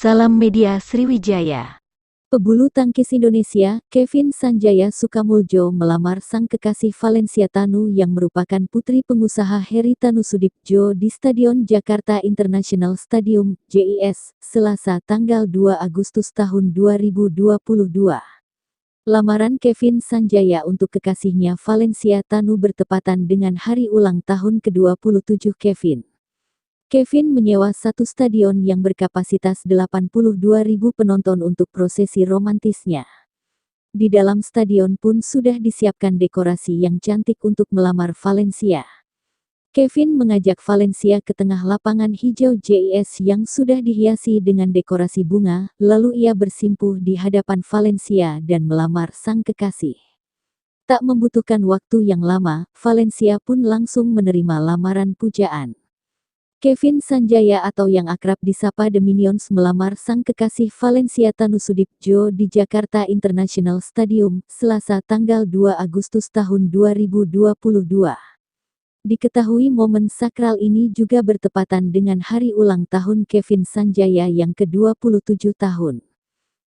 Salam Media Sriwijaya. Pebulu tangkis Indonesia, Kevin Sanjaya Sukamuljo melamar sang kekasih Valencia Tanu yang merupakan putri pengusaha Heri Tanu Sudibjo di Stadion Jakarta International Stadium, JIS, Selasa tanggal 2 Agustus tahun 2022. Lamaran Kevin Sanjaya untuk kekasihnya Valencia Tanu bertepatan dengan hari ulang tahun ke-27 Kevin. Kevin menyewa satu stadion yang berkapasitas 82.000 penonton untuk prosesi romantisnya. Di dalam stadion pun sudah disiapkan dekorasi yang cantik untuk melamar Valencia. Kevin mengajak Valencia ke tengah lapangan hijau JIS yang sudah dihiasi dengan dekorasi bunga, lalu ia bersimpuh di hadapan Valencia dan melamar sang kekasih. Tak membutuhkan waktu yang lama, Valencia pun langsung menerima lamaran pujaan. Kevin Sanjaya atau yang akrab disapa The Minions melamar sang kekasih Valencia Tanu Sudibjo di Jakarta International Stadium, Selasa tanggal 2 Agustus tahun 2022. Diketahui momen sakral ini juga bertepatan dengan hari ulang tahun Kevin Sanjaya yang ke-27 tahun.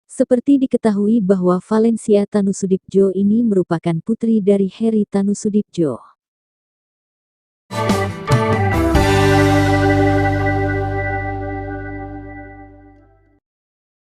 Seperti diketahui bahwa Valencia Tanu Sudibjo ini merupakan putri dari Heri Tanu Sudibjo.